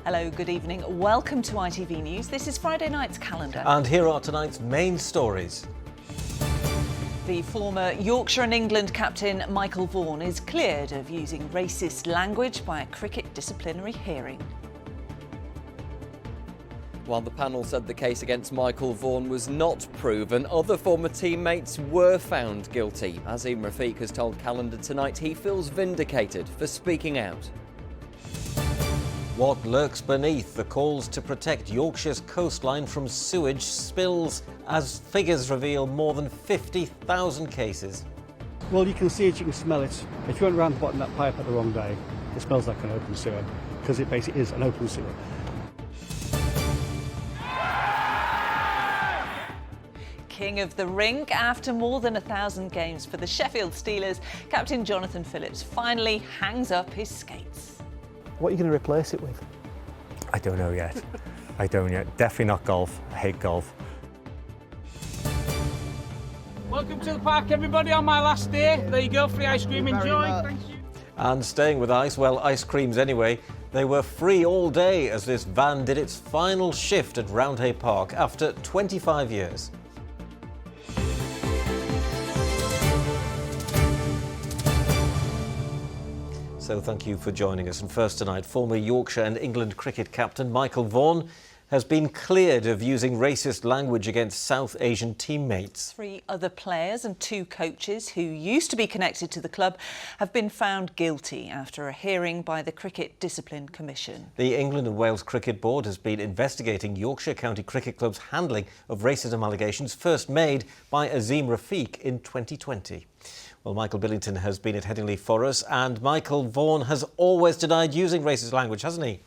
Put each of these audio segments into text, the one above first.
Hello, good evening. Welcome to ITV News. This is Friday night's calendar. And here are tonight's main stories. The former Yorkshire and England captain Michael Vaughan is cleared of using racist language by a cricket disciplinary hearing. While the panel said the case against Michael Vaughan was not proven, other former teammates were found guilty. Azim Rafiq has told Calendar tonight he feels vindicated for speaking out. What lurks beneath the calls to protect Yorkshire's coastline from sewage spills as figures reveal more than 50,000 cases? Well, you can see it, you can smell it. If you went round the bottom of that pipe at the wrong day, it smells like an open sewer, because it basically is an open sewer. King of the rink after more than 1,000 games for the Sheffield Steelers, captain Jonathan Phillips finally hangs up his skates. What are you going to replace it with? I don't know yet. I don't yet. Definitely not golf. I hate golf. Welcome to the park, everybody, on my last day. There you go, free ice cream, enjoy. Thank you. And staying with ice, well, ice creams anyway, they were free all day as this van did its final shift at Roundhay Park after 25 years. So thank you for joining us. And first tonight, former Yorkshire and England cricket captain Michael Vaughan has been cleared of using racist language against South Asian teammates. 3 other players and 2 coaches who used to be connected to the club have been found guilty after a hearing by the Cricket Discipline Commission. The England and Wales Cricket Board has been investigating Yorkshire County Cricket Club's handling of racism allegations first made by Azim Rafiq in 2020. Well, Michael Billington has been at Headingley for us, and Michael Vaughan has always denied using racist language, hasn't he?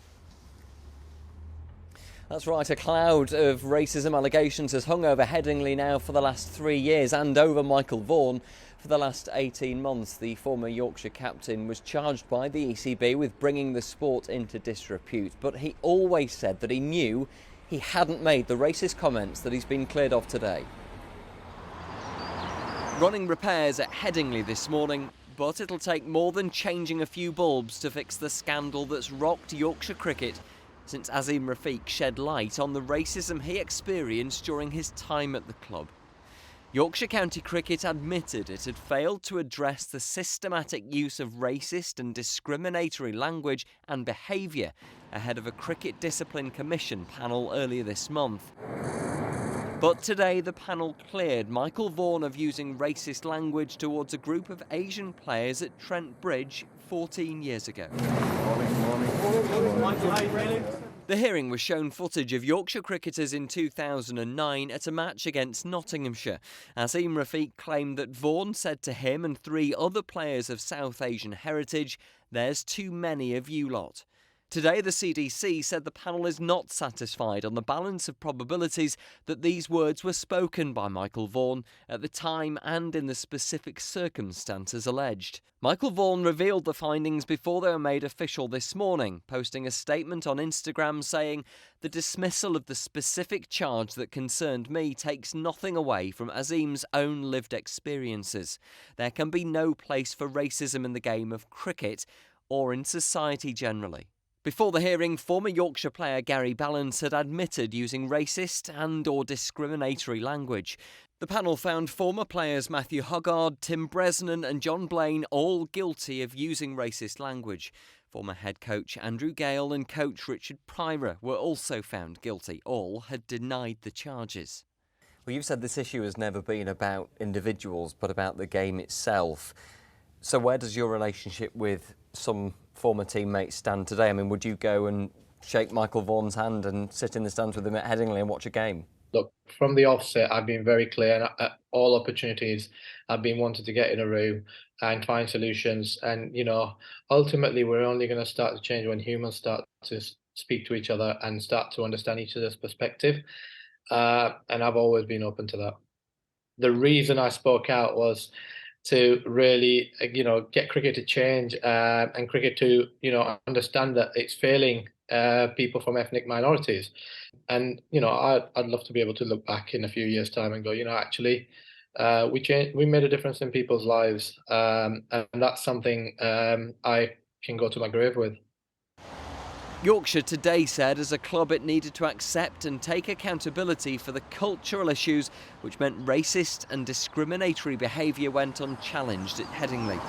That's right, a cloud of racism allegations has hung over Headingley now for the last 3 years and over Michael Vaughan for the last 18 months. The former Yorkshire captain was charged by the ECB with bringing the sport into disrepute, but he always said that he knew he hadn't made the racist comments that he's been cleared of today. Running repairs at Headingley this morning, but it'll take more than changing a few bulbs to fix the scandal that's rocked Yorkshire cricket since Azim Rafiq shed light on the racism he experienced during his time at the club. Yorkshire County Cricket admitted it had failed to address the systematic use of racist and discriminatory language and behaviour ahead of a Cricket Discipline Commission panel earlier this month. But today the panel cleared Michael Vaughan of using racist language towards a group of Asian players at Trent Bridge 14 years ago. The hearing was shown footage of Yorkshire cricketers in 2009 at a match against Nottinghamshire. Azim Rafiq claimed that Vaughan said to him and 3 other players of South Asian heritage, "There's too many of you lot." Today, the CDC said the panel is not satisfied on the balance of probabilities that these words were spoken by Michael Vaughan at the time and in the specific circumstances alleged. Michael Vaughan revealed the findings before they were made official this morning, posting a statement on Instagram saying, "The dismissal of the specific charge that concerned me takes nothing away from Azim's own lived experiences. There can be no place for racism in the game of cricket or in society generally." Before the hearing, former Yorkshire player Gary Ballance had admitted using racist and/or discriminatory language. The panel found former players Matthew Hoggard, Tim Bresnan and John Blaine all guilty of using racist language. Former head coach Andrew Gale and coach Richard Pryor were also found guilty. All had denied the charges. Well, you've said this issue has never been about individuals, but about the game itself. So where does your relationship with some former teammates stand today? I mean, would you go and shake Michael Vaughan's hand and sit in the stands with him at Headingley and watch a game? Look, from the offset, I've been very clear, and at all opportunities, I've been wanting to get in a room and find solutions. And, ultimately, we're only going to start to change when humans start to speak to each other and start to understand each other's perspective. And I've always been open to that. The reason I spoke out was to really, get cricket to change and cricket to, understand that it's failing people from ethnic minorities. And, I'd love to be able to look back in a few years' time and go, actually, we made a difference in people's lives. And that's something I can go to my grave with. Yorkshire Today said as a club it needed to accept and take accountability for the cultural issues which meant racist and discriminatory behaviour went unchallenged at Headingley.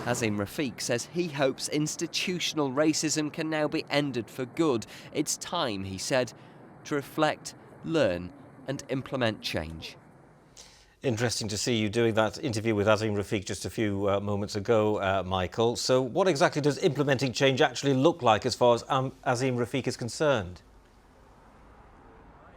Azim Rafiq says he hopes institutional racism can now be ended for good. It's time, he said, to reflect, learn and implement change. Interesting to see you doing that interview with Azim Rafiq just a few moments ago, Michael. So what exactly does implementing change actually look like as far as Azim Rafiq is concerned?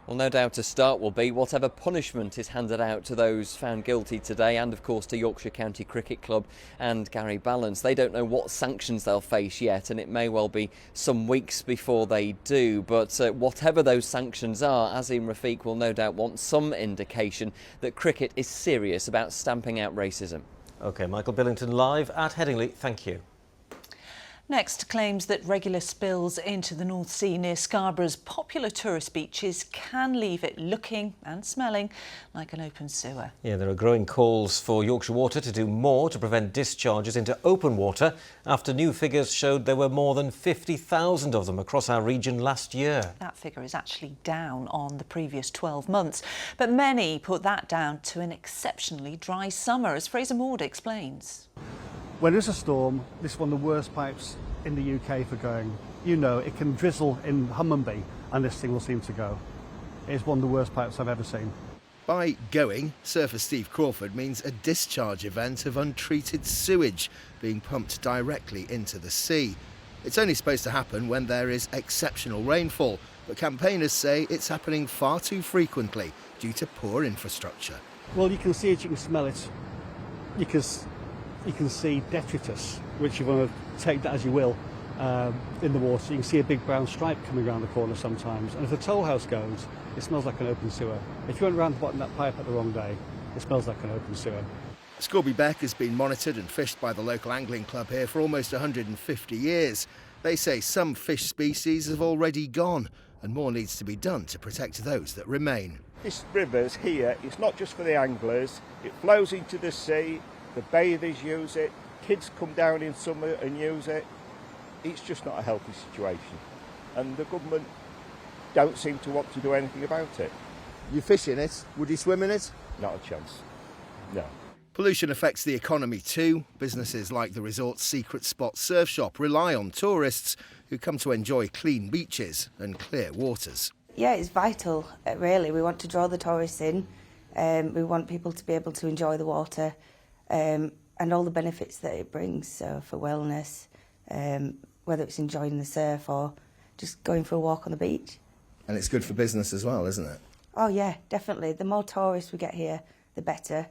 Well, no doubt a start will be whatever punishment is handed out to those found guilty today, and of course to Yorkshire County Cricket Club and Gary Balance. They don't know what sanctions they'll face yet, and it may well be some weeks before they do. But whatever those sanctions are, Azim Rafiq will no doubt want some indication that cricket is serious about stamping out racism. OK, Michael Billington live at Headingley. Thank you. Next, claims that regular spills into the North Sea near Scarborough's popular tourist beaches can leave it looking and smelling like an open sewer. Yeah, there are growing calls for Yorkshire Water to do more to prevent discharges into open water after new figures showed there were more than 50,000 of them across our region last year. That figure is actually down on the previous 12 months, but many put that down to an exceptionally dry summer, as Fraser Maud explains. When there's a storm, this is one of the worst pipes in the UK for going. You know, it can drizzle in Hummonby and this thing will seem to go. It's one of the worst pipes I've ever seen. By going, surfer Steve Crawford means a discharge event of untreated sewage being pumped directly into the sea. It's only supposed to happen when there is exceptional rainfall, but campaigners say it's happening far too frequently due to poor infrastructure. Well, you can see it, you can smell it. You can see detritus, which you want to take that as you will, in the water. You can see a big brown stripe coming around the corner sometimes. And if the toll house goes, it smells like an open sewer. If you went round the bottom of that pipe at the wrong day, it smells like an open sewer. Scorby Beck has been monitored and fished by the local angling club here for almost 150 years. They say some fish species have already gone and more needs to be done to protect those that remain. This river's here, it's not just for the anglers, it flows into the sea. The bathers use it, kids come down in summer and use it. It's just not a healthy situation. And the government don't seem to want to do anything about it. You fish in it? Would you swim in it? Not a chance. No. Pollution affects the economy too. Businesses like the resort's Secret Spot Surf Shop rely on tourists who come to enjoy clean beaches and clear waters. Yeah, it's vital, really. We want to draw the tourists in. We want people to be able to enjoy the water. And all the benefits that it brings, so for wellness, whether it's enjoying the surf or just going for a walk on the beach. And it's good for business as well, isn't it? Oh yeah, definitely. The more tourists we get here, the better.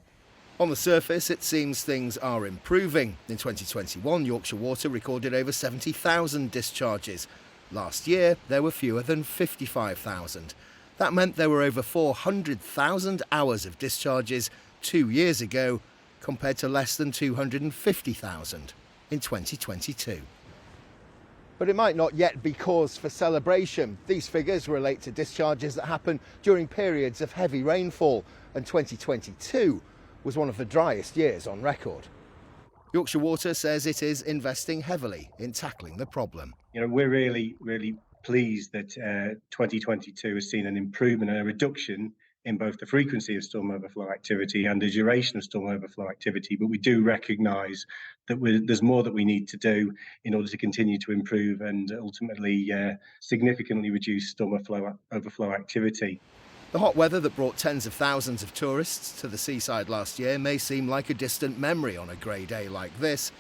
On the surface, it seems things are improving. In 2021, Yorkshire Water recorded over 70,000 discharges. Last year, there were fewer than 55,000. That meant there were over 400,000 hours of discharges 2 years ago, compared to less than 250,000 in 2022. But it might not yet be cause for celebration. These figures relate to discharges that happen during periods of heavy rainfall, and 2022 was one of the driest years on record. Yorkshire Water says it is investing heavily in tackling the problem. You know, we're really pleased that 2022 has seen an improvement and a reduction in both the frequency of storm overflow activity and the duration of storm overflow activity, but we do recognise that there's more that we need to do in order to continue to improve and ultimately significantly reduce storm overflow activity. The hot weather that brought tens of thousands of tourists to the seaside last year may seem like a distant memory on a grey day like this.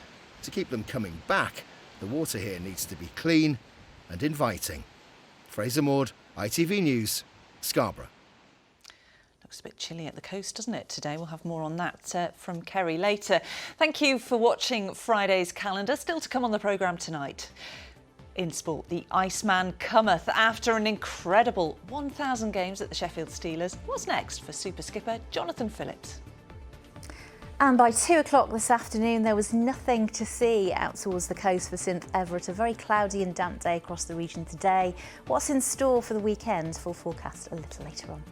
To keep them coming back, the water here needs to be clean and inviting. Fraser Maud, ITV News, Scarborough. Looks a bit chilly at the coast, doesn't it, today? We'll have more on that from Kerry later. Thank you for watching Friday's calendar. Still to come on the programme tonight. In sport, the Iceman cometh after an incredible 1,000 games at the Sheffield Steelers. What's next for super skipper Jonathan Phillips? And by 2 o'clock this afternoon, there was nothing to see out towards the coast for Synth Everett. A very cloudy and damp day across the region today. What's in store for the weekend? Full forecast a little later on.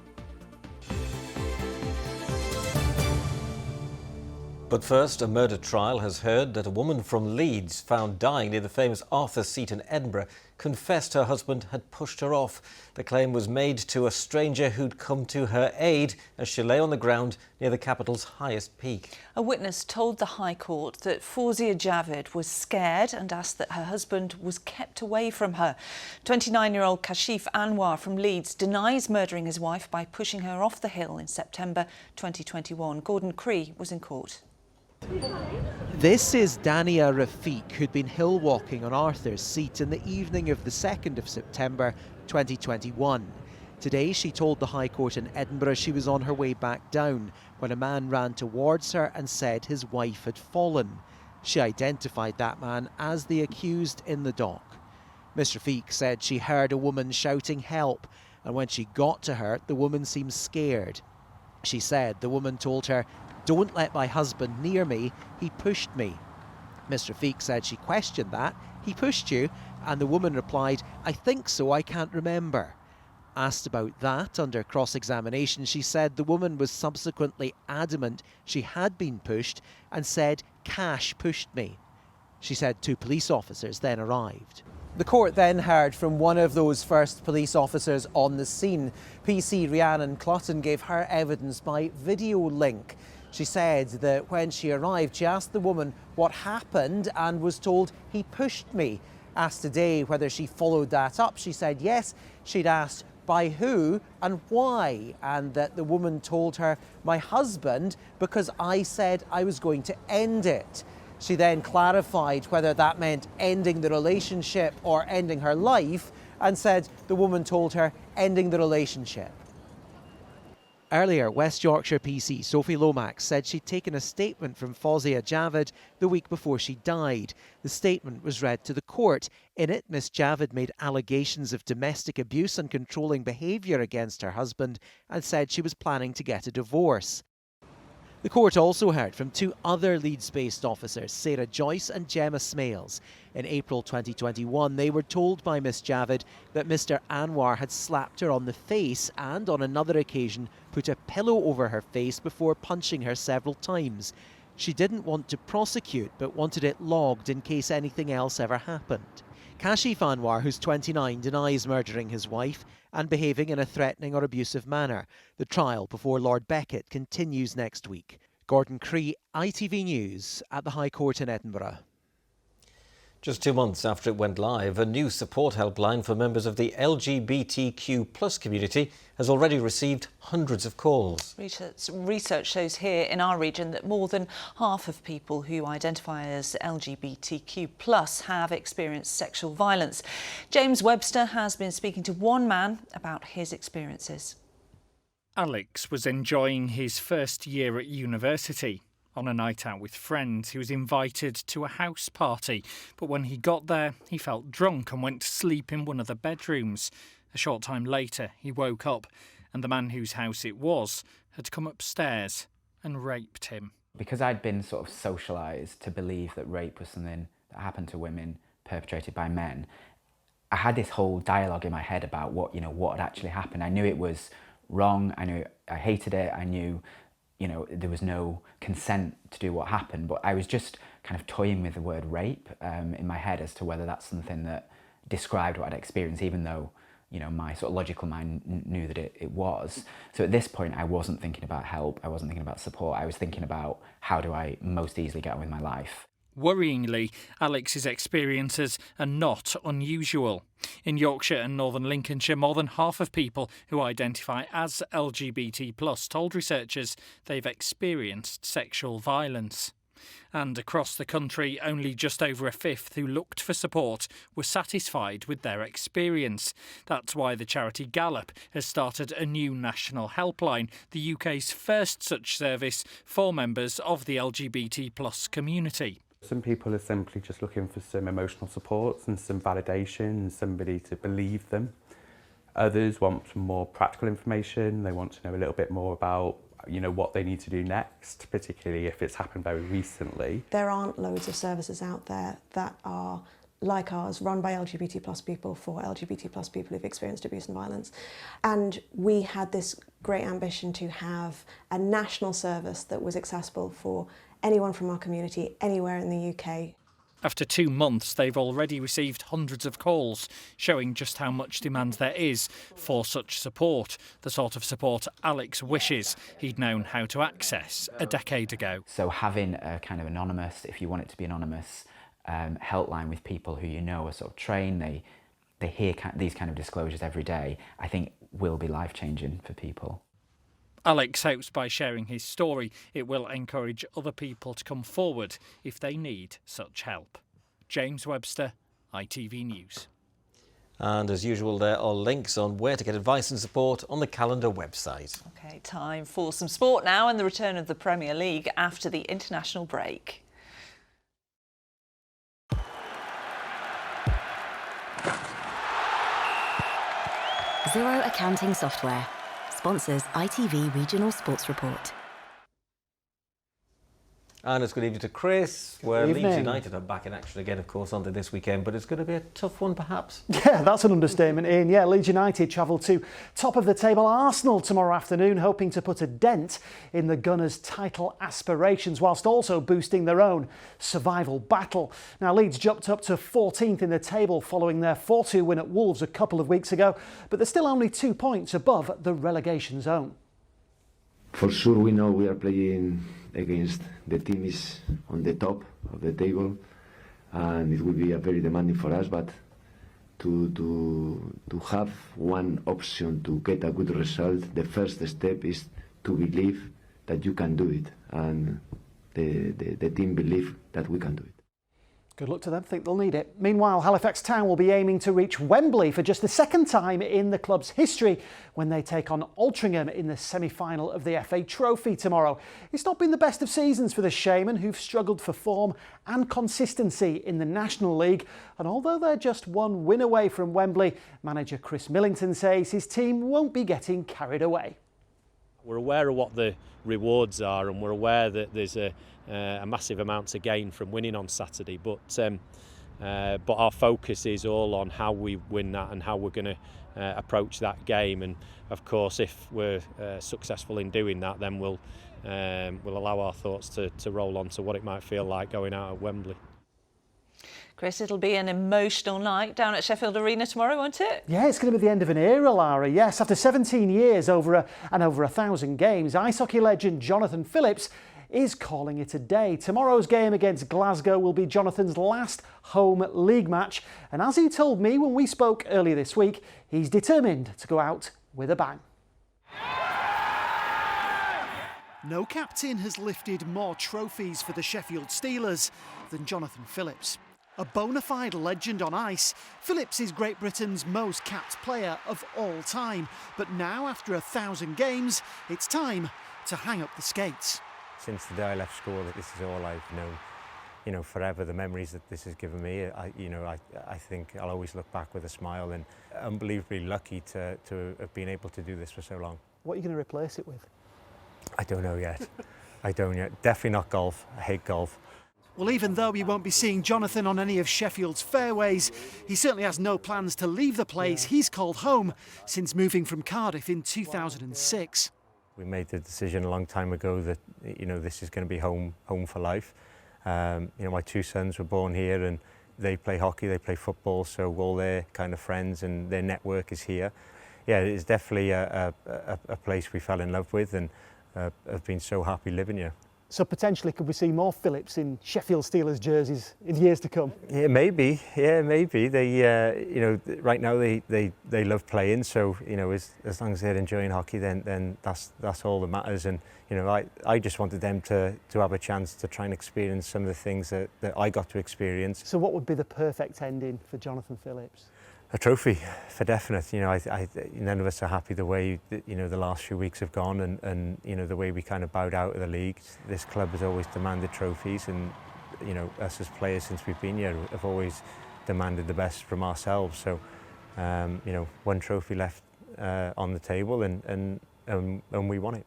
But first, a murder trial has heard that a woman from Leeds, found dying near the famous Arthur's Seat in Edinburgh, confessed her husband had pushed her off. The claim was made to a stranger who'd come to her aid as she lay on the ground near the capital's highest peak. A witness told the High Court that Fawzia Javid was scared and asked that her husband was kept away from her. 29-year-old Kashif Anwar from Leeds denies murdering his wife by pushing her off the hill in September 2021. Gordon Cree was in court. This is Dania Rafiq, who'd been hill walking on Arthur's Seat in the evening of the 2nd of September 2021. Today she told the High Court in Edinburgh she was on her way back down when a man ran towards her and said his wife had fallen. She identified that man as the accused in the dock. Ms Rafiq said she heard a woman shouting help, and when she got to her, the woman seemed scared. She said the woman told her, "Don't let my husband near me, he pushed me." Ms Rafiq said she questioned that. "He pushed you?" And the woman replied, "I think so, I can't remember." Asked about that under cross-examination, she said the woman was subsequently adamant she had been pushed and said, "Cash pushed me." She said 2 police officers then arrived. The court then heard from one of those first police officers on the scene. PC Rhiannon Clutton gave her evidence by video link. She said that when she arrived, she asked the woman what happened and was told, "He pushed me." Asked today whether she followed that up, she said yes. She'd asked by who and why, and that the woman told her, "My husband, because I said I was going to end it." She then clarified whether that meant ending the relationship or ending her life, and said the woman told her ending the relationship. Earlier, West Yorkshire PC Sophie Lomax said she'd taken a statement from Fawzia Javid the week before she died. The statement was read to the court. In it, Miss Javid made allegations of domestic abuse and controlling behaviour against her husband and said she was planning to get a divorce. The court also heard from 2 other Leeds-based officers, Sarah Joyce and Gemma Smales. In April 2021, they were told by Miss Javid that Mr Anwar had slapped her on the face and, on another occasion, put a pillow over her face before punching her several times. She didn't want to prosecute, but wanted it logged in case anything else ever happened. Kashif Anwar, who's 29, denies murdering his wife and behaving in a threatening or abusive manner. The trial before Lord Beckett continues next week. Gordon Cree, ITV News at the High Court in Edinburgh. Just 2 months after it went live, a new support helpline for members of the LGBTQ+ community has already received hundreds of calls. Research shows here in our region that more than half of people who identify as LGBTQ+ have experienced sexual violence. James Webster has been speaking to one man about his experiences. Alex was enjoying his first year at university. On a night out with friends, he was invited to a house party, but when he got there, he felt drunk and went to sleep in one of the bedrooms. A short time later, he woke up, and the man whose house it was had come upstairs and raped him. Because I'd been sort of socialised to believe that rape was something that happened to women perpetrated by men, I had this whole dialogue in my head about what had actually happened. I knew it was wrong, I knew I hated it, I knew there was no consent to do what happened, but I was just kind of toying with the word rape in my head as to whether that's something that described what I'd experienced, even though, my sort of logical mind knew that it was. So at this point, I wasn't thinking about help, I wasn't thinking about support, I was thinking about how do I most easily get on with my life. Worryingly, Alex's experiences are not unusual. In Yorkshire and northern Lincolnshire, more than half of people who identify as LGBT+ told researchers they've experienced sexual violence. And across the country, only just over a fifth who looked for support were satisfied with their experience. That's why the charity Gallup has started a new national helpline, the UK's first such service for members of the LGBT+ community. Some people are simply just looking for some emotional support and some validation and somebody to believe them. Others want some more practical information. They want to know a little bit more about what they need to do next, particularly if it's happened very recently. There aren't loads of services out there that are like ours, run by LGBT+ people for LGBT+ people who've experienced abuse and violence. And we had this great ambition to have a national service that was accessible for anyone from our community anywhere in the UK. After 2 months, they've already received hundreds of calls, showing just how much demand there is for such support, the sort of support Alex wishes he'd known how to access a decade ago. So having a kind of anonymous, if you want it to be anonymous, helpline with people who you know are sort of trained, they hear these kind of disclosures every day, I think will be life-changing for people. Alex hopes by sharing his story it will encourage other people to come forward if they need such help. James Webster, ITV News. And as usual, there are links on where to get advice and support on the Calendar website. OK, time for some sport now and the return of the Premier League after the international break. Xero Accounting Software sponsors ITV Regional Sports Report. And it's good evening to Chris, where Good Leeds evening. United are back in action again, of course, on to this weekend, but it's going to be a tough one, perhaps. Yeah, that's an understatement, Ian. Yeah, Leeds United travel to top of the table Arsenal tomorrow afternoon, hoping to put a dent in the Gunners' title aspirations, whilst also boosting their own survival battle. Now, Leeds jumped up to 14th in the table following their 4-2 win at Wolves a couple of weeks ago, but they're still only 2 points above the relegation zone. For sure, we know we are playing against the team is on the top of the table, and it will be a very demanding for us. But to have one option to get a good result, the first step is to believe that you can do it, and the team believe that we can do it. Good luck to them, think they'll need it. Meanwhile, Halifax Town will be aiming to reach Wembley for just the second time in the club's history when they take on Altrincham in the semi-final of the FA Trophy tomorrow. It's not been the best of seasons for the Shaman, who've struggled for form and consistency in the National League. And although they're just one win away from Wembley, manager Chris Millington says his team won't be getting carried away. We're aware of what the rewards are, and we're aware that there's a massive amount to gain from winning on Saturday, but our focus is all on how we win that and how we're going to approach that game. And of course, if we're successful in doing that, then we'll allow our thoughts to roll on to what it might feel like going out at Wembley. Chris, it'll be an emotional night down at Sheffield Arena tomorrow, won't it? Yeah, it's going to be the end of an era, Lara. Yes, after 17 years over 1,000 games, ice hockey legend Jonathan Phillips is calling it a day. Tomorrow's game against Glasgow will be Jonathan's last home league match, and as he told me when we spoke earlier this week, he's determined to go out with a bang. No captain has lifted more trophies for the Sheffield Steelers than Jonathan Phillips. A bona fide legend on ice, Phillips is Great Britain's most capped player of all time. But now, after 1,000 games, it's time to hang up the skates. Since the day I left school, this is all I've known. You know, forever, the memories that this has given me, I think I'll always look back with a smile, and unbelievably lucky to have been able to do this for so long. What are you going to replace it with? I don't know yet. I don't yet. Definitely not golf. I hate golf. Well, even though we won't be seeing Jonathan on any of Sheffield's fairways, he certainly has no plans to leave the place he's called home since moving from Cardiff in 2006. We made the decision a long time ago that, you know, this is going to be home for life. You know, my two sons were born here and they play hockey, they play football, so all their kind of friends and their network is here. Yeah, it's definitely a place we fell in love with, and have been so happy living here. So potentially could we see more Phillips in Sheffield Steelers jerseys in years to come? Yeah, maybe. Yeah, maybe. They, you know, right now they love playing. So, you know, as long as they're enjoying hockey, then that's all that matters. And you know, I just wanted them to have a chance to try and experience some of the things that I got to experience. So what would be the perfect ending for Jonathan Phillips? A trophy, for definite. You know, none of us are happy the way, you know, the last few weeks have gone, and you know, the way we kind of bowed out of the league. This club has always demanded trophies, and you know, us as players since we've been here have always demanded the best from ourselves. So, you know, one trophy left on the table, and we won it.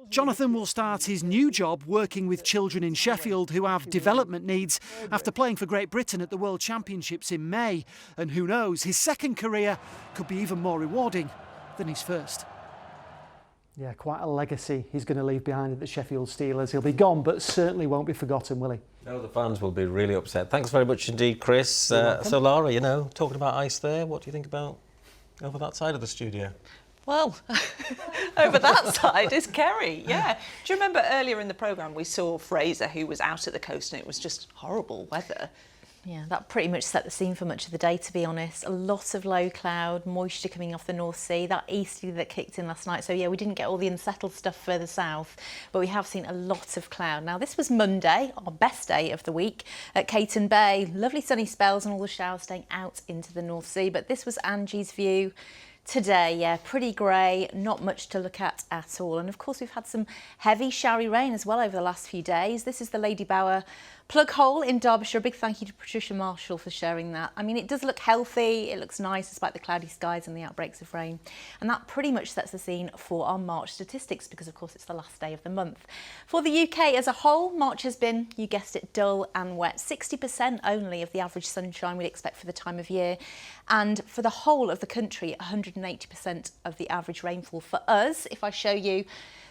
Jonathan will start his new job working with children in Sheffield who have development needs after playing for Great Britain at the World Championships in May. And who knows, his second career could be even more rewarding than his first. Yeah, quite a legacy he's going to leave behind at the Sheffield Steelers. He'll be gone, but certainly won't be forgotten, will he? No, the fans will be really upset. Thanks very much indeed, Chris. So, Lara, you know, talking about ice there, what do you think about over that side of the studio? Well, over that side is Kerry, yeah. Do you remember earlier in the programme we saw Fraser, who was out at the coast, and it was just horrible weather? Yeah, that pretty much set the scene for much of the day, to be honest. A lot of low cloud, moisture coming off the North Sea, that easterly that kicked in last night. So, yeah, we didn't get all the unsettled stuff further south, but we have seen a lot of cloud. Now, this was Monday, our best day of the week at Caton Bay. Lovely sunny spells and all the showers staying out into the North Sea. But this was Angie's view today. Yeah, pretty grey, not much to look at all. And, of course, we've had some heavy showery rain as well over the last few days. This is the Lady Bower plug hole in Derbyshire. A big thank you to Patricia Marshall for sharing that. I mean, it does look healthy, it looks nice despite the cloudy skies and the outbreaks of rain. And that pretty much sets the scene for our March statistics because, of course, it's the last day of the month. For the UK as a whole, March has been, you guessed it, dull and wet. 60% only of the average sunshine we'd expect for the time of year. And for the whole of the country, 180% of the average rainfall. For us, if I show you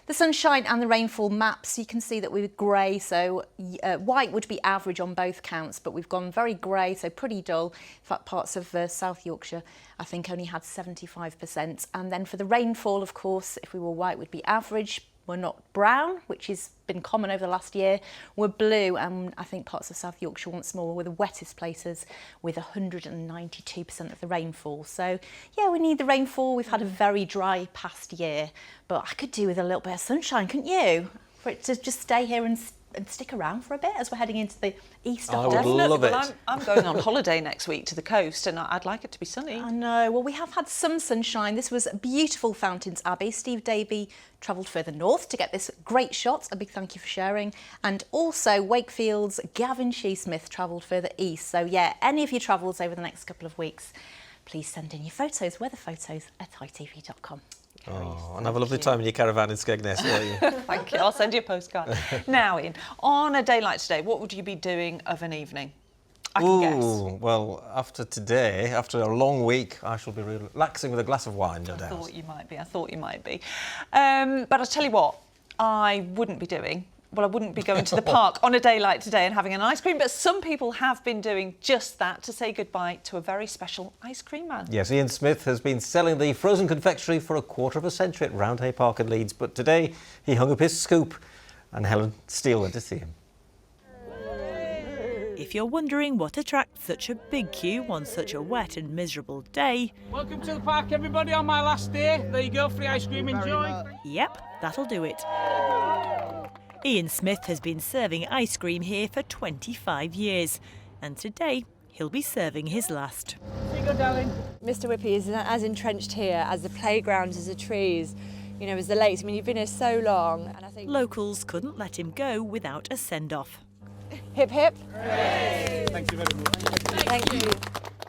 the sunshine and the rainfall maps, you can see that we're grey, so white would be average on both counts, but we've gone very grey, so pretty dull. In fact, parts of South Yorkshire, I think, only had 75%. And then for the rainfall, of course, if we were white, would be average. We're not brown, which has been common over the last year. We're blue, and I think parts of South Yorkshire once more were the wettest places with 192% of the rainfall. So, yeah, we need the rainfall. We've had a very dry past year, but I could do with a little bit of sunshine, couldn't you? For it to just stay here and stick around for a bit as we're heading into the Easter I would love it. Well, I'm going on holiday next week to the coast, and I'd like it to be sunny. I know. Well, we have had some sunshine. This was beautiful Fountains Abbey. Steve Davey travelled further north to get this great shot. A big thank you for sharing. And also Wakefield's Gavin Sheesmith travelled further east. So, yeah, any of your travels over the next couple of weeks, please send in your photos, weather photos at itv.com. Oh, and have a lovely time in your caravan in Skegness, won't you? Thank you. I'll send you a postcard. Now, Ian, on a day like today, what would you be doing of an evening? I can guess. Well, after today, after a long week, I shall be relaxing with a glass of wine, no doubt. I thought you might be. But I'll tell you what, I wouldn't be doing. Well, I wouldn't be going to the park on a day like today and having an ice cream, but some people have been doing just that to say goodbye to a very special ice cream man. Yes, Ian Smith has been selling the frozen confectionery for a quarter of a century at Roundhay Park in Leeds, but today he hung up his scoop and Helen Steele went to see him. If you're wondering what attracts such a big queue on such a wet and miserable day... Welcome to the park, everybody, on my last day. There you go, free ice cream, enjoy. Yep, that'll do it. Ian Smith has been serving ice cream here for 25 years, and today he'll be serving his last. Here you go, darling. Mr Whippy is as entrenched here as the playgrounds, as the trees, you know, as the lakes. I mean, you've been here so long, and I think... Locals couldn't let him go without a send-off. Hip hip. Hooray! Thank you very much. Thank you.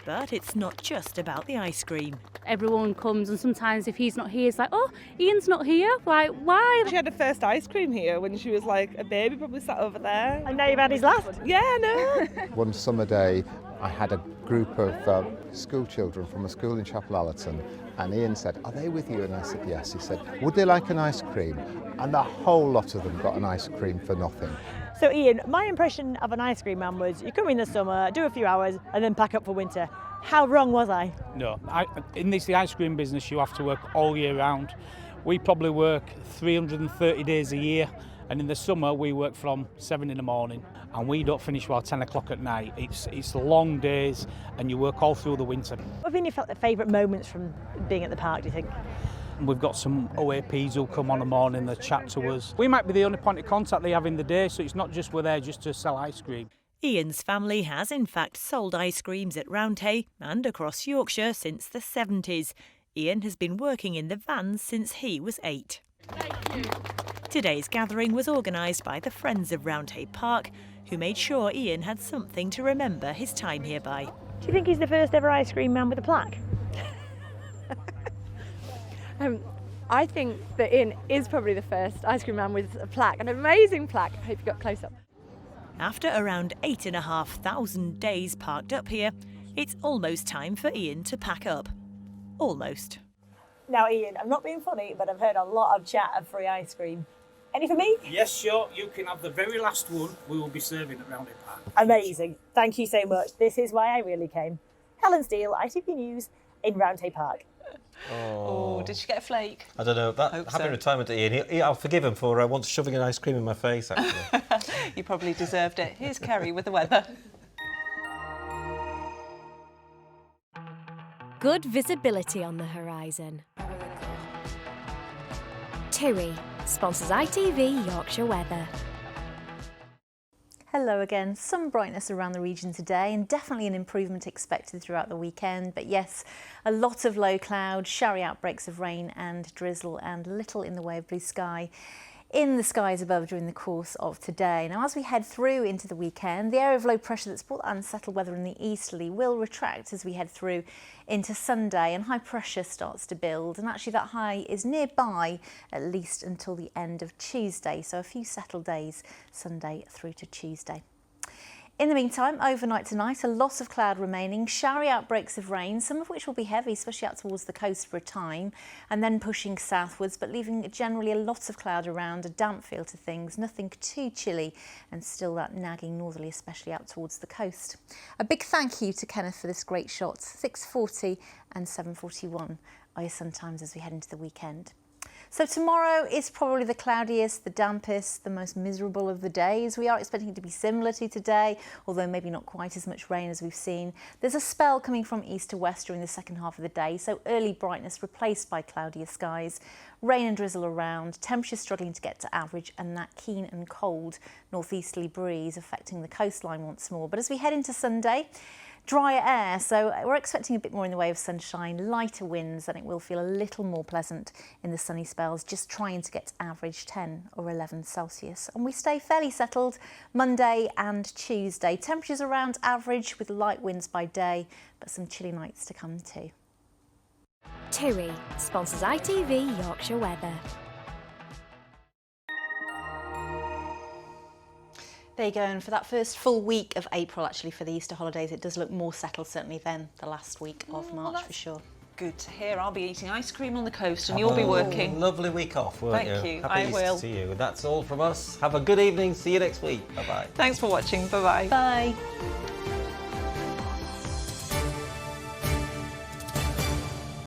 But it's not just about the ice cream. Everyone comes, and sometimes if he's not here, it's like, oh, Ian's not here. Like, why? She had her first ice cream here when she was like a baby, probably sat over there. And now you've had his last? Yeah, no. One summer day, I had a group of school children from a school in Chapel Allerton, and Ian said, are they with you? And I said, yes. He said, would they like an ice cream? And the whole lot of them got an ice cream for nothing. So Ian, my impression of an ice cream man was you come in the summer, do a few hours, and then pack up for winter. How wrong was I? No, in the ice cream business, you have to work all year round. We probably work 330 days a year, and in the summer we work from 7 in the morning, and we don't finish till 10 o'clock at night. It's long days, and you work all through the winter. What have been your favourite moments from being at the park, do you think? We've got some OAPs who'll come on the morning, they chat to us. We might be the only point of contact they have in the day, so it's not just we're there just to sell ice cream. Ian's family has in fact sold ice creams at Roundhay and across Yorkshire since the 70s. Ian has been working in the vans since he was 8. Today's gathering was organised by the Friends of Roundhay Park, who made sure Ian had something to remember his time here by. Do you think he's the first ever ice cream man with a plaque? I think that Ian is probably the first ice cream man with a plaque, an amazing plaque. I hope you got close up. After around 8,500 days parked up here, it's almost time for Ian to pack up. Almost. Now, Ian, I'm not being funny, but I've heard a lot of chat of free ice cream. Any for me? Yes, sure. You can have the very last one we will be serving at Roundhay Park. Amazing. Thank you so much. This is why I really came. Helen Steele, ITV News in Roundhay Park. Oh, did she get a flake? I don't know. Hope Happy so. retirement to Ian. I'll forgive him for once shoving an ice cream in my face, actually. You probably deserved it. Here's Kerry with the weather. Good visibility on the horizon. TUI sponsors ITV Yorkshire Weather. Hello again. Some brightness around the region today and definitely an improvement expected throughout the weekend. But yes, a lot of low cloud, showery outbreaks of rain and drizzle and little in the way of blue sky in the skies above during the course of today. Now, as we head through into the weekend, the area of low pressure that's brought unsettled weather in the easterly will retract as we head through into Sunday, and high pressure starts to build, and actually that high is nearby at least until the end of Tuesday, so a few settled days Sunday through to Tuesday. In the meantime, overnight tonight, a lot of cloud remaining, showery outbreaks of rain, some of which will be heavy, especially out towards the coast for a time, and then pushing southwards, but leaving generally a lot of cloud around, a damp feel to things, nothing too chilly, and still that nagging northerly, especially out towards the coast. A big thank you to Kenneth for this great shot, 6:40 and 7:41 are your sun times as we head into the weekend. So tomorrow is probably the cloudiest, the dampest, the most miserable of the days. We are expecting it to be similar to today, although maybe not quite as much rain as we've seen. There's a spell coming from east to west during the second half of the day, so early brightness replaced by cloudier skies. Rain and drizzle around, temperatures struggling to get to average, and that keen and cold northeasterly breeze affecting the coastline once more. But as we head into Sunday, drier air, so we're expecting a bit more in the way of sunshine, lighter winds, and it will feel a little more pleasant in the sunny spells, just trying to get to average 10 or 11 Celsius. And we stay fairly settled Monday and Tuesday. Temperatures around average with light winds by day, but some chilly nights to come too. TUI sponsors ITV Yorkshire Weather. There you go, and for that first full week of April, actually, for the Easter holidays, it does look more settled, certainly, than the last week of March, for sure. Good to hear. I'll be eating ice cream on the coast and you'll be working. Lovely week off, won't you? Thank you. Happy I Easter will. to you. That's all from us. Have a good evening. See you next week. Bye-bye. Thanks for watching. Bye-bye. Bye.